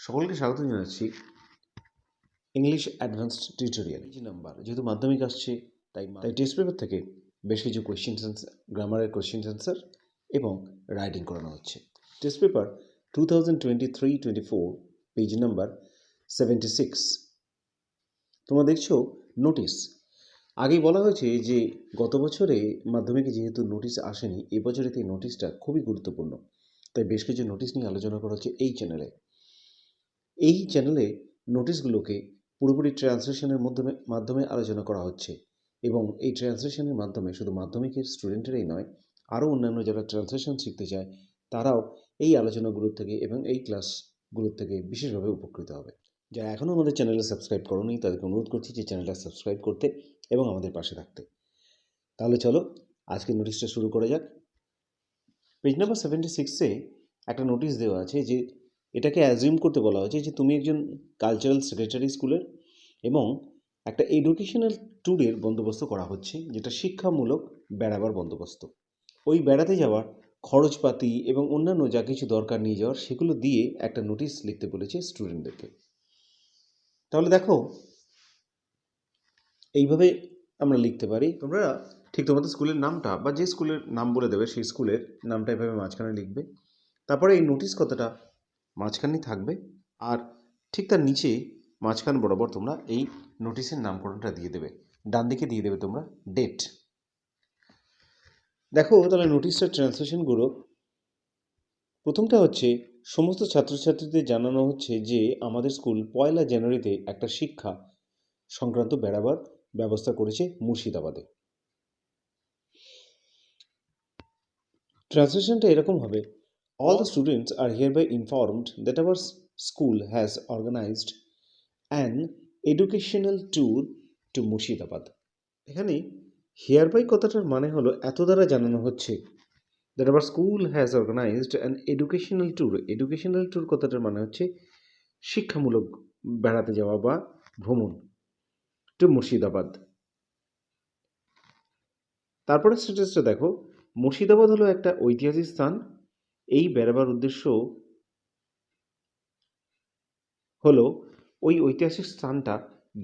সকলকে স্বাগত জানাচ্ছি ইংলিশ অ্যাডভান্সড টিউটোরিয়াল নাম্বার। যেহেতু মাধ্যমিক আসছে তাই টেস্ট পেপার থেকে বেশ কিছু কোয়েশ্চেন আনসার, গ্রামারের কোয়েশ্চেন আনসার এবং রাইটিং করানো হচ্ছে। Test paper 2023-24 page number 76। তোমরা দেখছো নোটিশ। আগেই বলা হয়েছে যে গত বছরে মাধ্যমিকে যেহেতু নোটিশ আসেনি, এবছরে এই নোটিশটা খুবই গুরুত্বপূর্ণ, তাই বেশ কিছু নোটিশ নিয়ে আলোচনা করা হচ্ছে এই চ্যানেলে। এই চ্যানেলে নোটিশগুলোকে পুরোপুরি ট্রান্সলেশনের মাধ্যমে আলোচনা করা হচ্ছে এবং এই ট্রান্সলেশনের মাধ্যমে শুধু মাধ্যমিকের স্টুডেন্টেরাই নয়, আরও অন্যান্য যারা ট্রান্সলেশন শিখতে চায় তারাও এই আলোচনাগুলোর থেকে এবং এই ক্লাসগুলোর থেকে বিশেষভাবে উপকৃত হবে। যারা এখনও আমাদের চ্যানেলে সাবস্ক্রাইব করোনি তাদেরকে অনুরোধ করছি যে চ্যানেলটা সাবস্ক্রাইব করতে এবং আমাদের পাশে থাকতে। তাহলে চলো আজকের নোটিশটা শুরু করা যাক। পেজ নাম্বার 76-এ একটা নোটিশ দেওয়া আছে যে এটাকে অ্যাজিউম করতে বলা হয়েছে যে তুমি একজন কালচারাল সেক্রেটারি স্কুলের এবং একটা এডুকেশনাল ট্যুরের বন্দোবস্ত করা হচ্ছে, যেটা শিক্ষামূলক বেড়াবার বন্দোবস্ত। ওই বেড়াতে যাওয়ার খরচপাতি এবং অন্যান্য যা কিছু দরকার নিয়ে যাওয়ার সেগুলো দিয়ে একটা নোটিশ লিখতে বলেছে স্টুডেন্টদেরকে। তাহলে দেখো, এইভাবে আমরা লিখতে পারি। তোমরা ঠিক তোমাদের স্কুলের নামটা বা যে স্কুলের নাম বলে দেবে সেই স্কুলের নামটা এভাবে মাঝখানে লিখবে। তারপরে এই নোটিশ কথাটা মাঝখানেই থাকবে আর ঠিক তার নিচে মাঝখান বরাবর তোমরা এই নোটিশের নামকরণটা দিয়ে দেবে। ডান দিকে দিয়ে দেবে তোমরা ডেট। দেখো তাহলে নোটিশটার ট্রান্সলেশনগুলো, প্রথমটা হচ্ছে সমস্ত ছাত্রছাত্রীদের জানানো হচ্ছে যে আমাদের স্কুল 1 জানুয়ারিতে একটা শিক্ষা সংক্রান্ত বেড়াবার ব্যবস্থা করেছে মুর্শিদাবাদে। ট্রান্সলেশনটা এরকম হবে: all the students are hereby informed that our school has organized an educational tour to Murshidabad. এখানে hereby কথাটার মানে হলো এত দ্বারা জানানো হচ্ছে, that our school has organized an educational tour। educational tour কথাটার মানে হচ্ছে শিক্ষামূলক বেড়াতে যাওয়া বা ভ্রমণ, টু মুর্শিদাবাদ। তারপরে স্ট্যাটাসটা দেখো, মুর্শিদাবাদ হলো একটা ঐতিহাসিক স্থান। এই বেড়াবার উদ্দেশ্য হলো ওই ঐতিহাসিক স্থানটা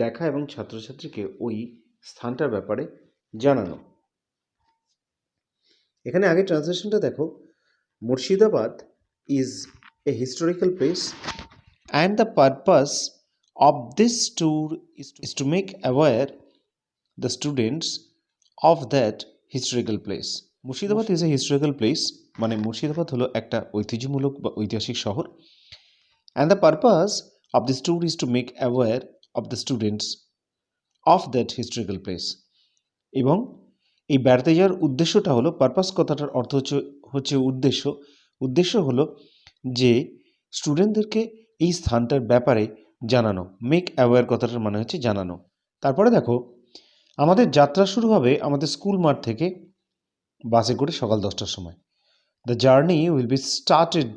দেখা এবং ছাত্রছাত্রীকে ওই স্থানটার ব্যাপারে জানানো। এখানে আগে ট্রান্সলেশনটা দেখো, Murshidabad is a historical place and the purpose of this tour is to make aware the students of that historical place. Murshidabad is a historical place মানে মুর্শিদাবাদ হলো একটা ঐতিহ্যমূলক বা ঐতিহাসিক শহর। And the purpose of this tour is to make aware of the students of that historical place. এবং এই বেড়াতে যাওয়ার উদ্দেশ্যটা হলো, পারপাস কথাটার অর্থ হচ্ছে উদ্দেশ্য। উদ্দেশ্য হলো যে স্টুডেন্টদেরকে এই স্থানটার ব্যাপারে জানানো। মেক অ্যাওয়ার কথাটার মানে হচ্ছে জানানো। তারপরে দেখো, আমাদের যাত্রা শুরু হবে আমাদের স্কুল মাঠ থেকে বাসে করে সকাল 10টার সময়। The journey will B started,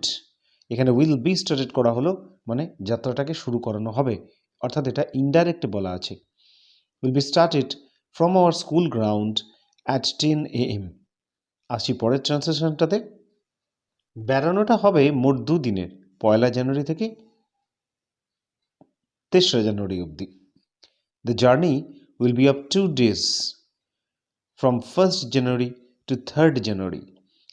এখানে উইল বি স্টার্টেড করা হলো মানে যাত্রাটাকে শুরু করানো হবে, অর্থাৎ এটা ইনডাইরেক্ট বলা আছে। Will be started from our school ground at 10 AM। আসি পরের ট্রান্সলেশনটাতে। বেড়ানোটা হবে মোট 2 দিনের, 1 জানুয়ারি থেকে 3রা জানুয়ারি অবধি। The journey will be of 2 days from 1st January to 3rd January.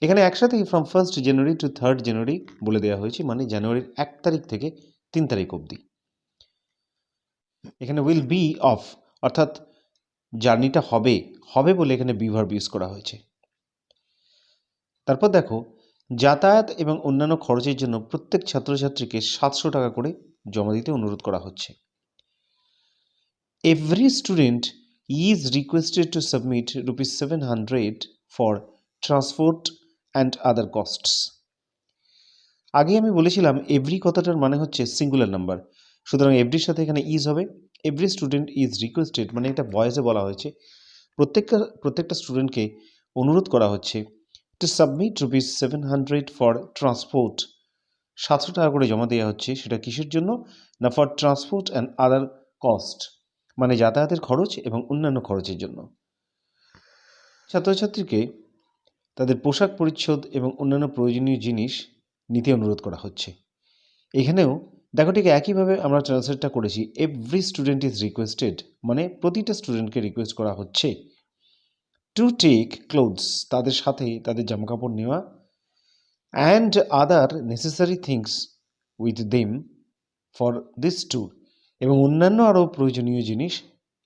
এখানে একসাথে from 1st January to 3rd জানুয়ারি বলে দেওয়া হয়েছে, মানে জানুয়ারির 1 তারিখ থেকে 3 তারিখ অবধি। এখানে উইল বি অফ অর্থাৎ জার্নিটা হবে, হবে বলে এখানে বি ভার্ব ইউজ করা হয়েছে। তারপর দেখো, যাতায়াত এবং অন্যান্য খরচের জন্য প্রত্যেক ছাত্রছাত্রীকে 700 টাকা করে জমা দিতে অনুরোধ করা হচ্ছে। Every student is requested to submit ₹700 for transport and other costs. আগে আমি বলেছিলাম এভরি কথাটার মানে হচ্ছে সিঙ্গুলার নাম্বার, সুতরাং এভরির সাথে এখানে ইজ হবে। এভরি স্টুডেন্ট ইজ রিকোয়েস্টেড মানে এটা ভয়েসে বলা হয়েছে, প্রত্যেকটা স্টুডেন্টকে অনুরোধ করা হচ্ছে টু সাবমিট ₹700 ফর ট্রান্সপোর্ট। 700 টাকা করে জমা দেওয়া হচ্ছে, সেটা কিসের জন্য না, for transport and other cost মানে যাতায়াতের খরচ এবং অন্যান্য খরচের জন্য। ছাত্রছাত্রীকে তাদের পোশাক পরিচ্ছদ এবং অন্যান্য প্রয়োজনীয় জিনিস নিতে অনুরোধ করা হচ্ছে। এখানেও দেখো ঠিক একইভাবে আমরা ট্রান্সলেটটা করেছি, এভরি স্টুডেন্ট ইজ রিকোয়েস্টেড, মানে প্রতিটা স্টুডেন্টকে রিকোয়েস্ট করা হচ্ছে টু টেক ক্লোথস, তাদের সাথে তাদের জামাকাপড় নেওয়া, and other necessary things with them for this tour, এবং অন্যান্য আরও প্রয়োজনীয় জিনিস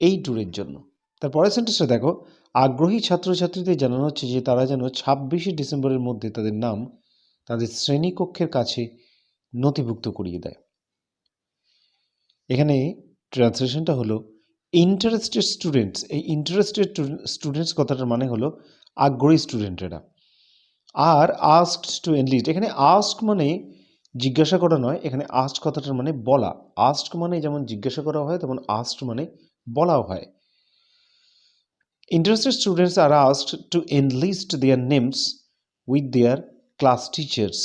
এই ট্যুরের জন্য। তার পরের সেন্টেন্সটা দেখো, আগ্রহী ছাত্রছাত্রীদের জানানো হচ্ছে যে তারা যেন 26শে ডিসেম্বরের মধ্যে তাদের নাম তাদের শ্রেণীকক্ষের কাছে নথিভুক্ত করিয়ে দেয়। এখানে ট্রান্সলেশনটা হলো ইন্টারেস্টেড স্টুডেন্টস। এই ইন্টারেস্টেড স্টুডেন্টস কথাটার মানে হলো আগ্রহী স্টুডেন্টেরা। আর আস্কড টু এনলিস্ট, এখানে আস্ক মানে জিজ্ঞাসা করা নয়, এখানে আস্ক কথাটার মানে বলা। আস্ক মানে যেমন জিজ্ঞাসা করা হয়, তেমন আস্কড মানে বলাও হয়। Interested students are asked to enlist their names with their class teachers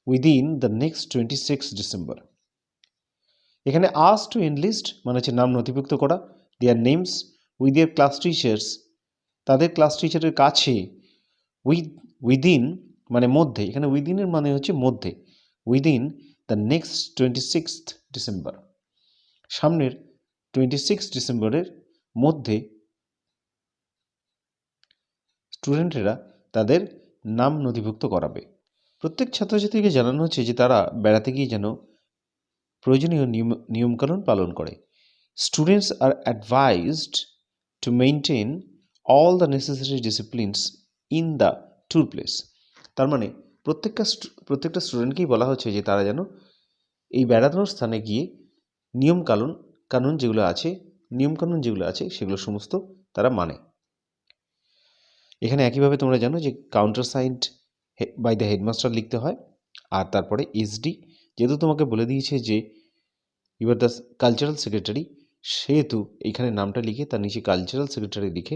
within the next 26 December. এখানে asked to enlist মানে হচ্ছে নাম নথিভুক্ত করা, their names with their class teachers তাদের ক্লাস টিচারের কাছে, within মানে মধ্যে, এখানে within এর মানে হচ্ছে মধ্যে, within the next 26th December, সামনের 26 ডিসেম্বরের মধ্যে স্টুডেন্টেরা তাদের নাম নথিভুক্ত করাবে। প্রত্যেক ছাত্রছাত্রীকে জানানো হচ্ছে যে তারা বেড়াতে গিয়ে যেন প্রয়োজনীয় নিয়মকানুন পালন করে। Students are advised to maintain all the necessary disciplines in the tour place. তার মানে প্রত্যেকটা স্টুডেন্টকেই বলা হচ্ছে যে তারা যেন এই বেড়ানোর স্থানে গিয়ে নিয়মকানুন যেগুলো আছে সেগুলো সমস্ত তারা মানে। এখানে একইভাবে তোমরা জানো যে countersigned by the headmaster লিখতে হয়, আর তারপরে এসডি, যেহেতু তোমাকে বলে দিয়েছে যে you are the cultural secretary, সেহেতু এইখানে নামটা লিখে তার নিচে কালচারাল সেক্রেটারি লিখে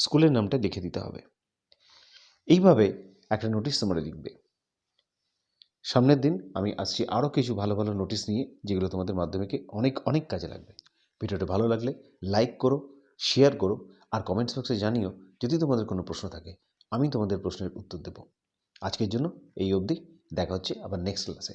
স্কুলের নামটা লিখে দিতে হবে। এইভাবে একটা নোটিশ তোমরা লিখবে। সামনের দিন আমি আসছি আরও কিছু ভালো ভালো নোটিশ নিয়ে, যেগুলো তোমাদের মাধ্যমিকে অনেক অনেক কাজে লাগবে। ভিডিওটা ভালো লাগলে লাইক করো, শেয়ার করো, আর কমেন্টস বক্সে জানিও যদি তোমাদের কোনো প্রশ্ন থাকে, আমি তোমাদের প্রশ্নের উত্তর দেব। আজকের জন্য এই অবধি, দেখা হচ্ছে আবার নেক্সট ক্লাসে।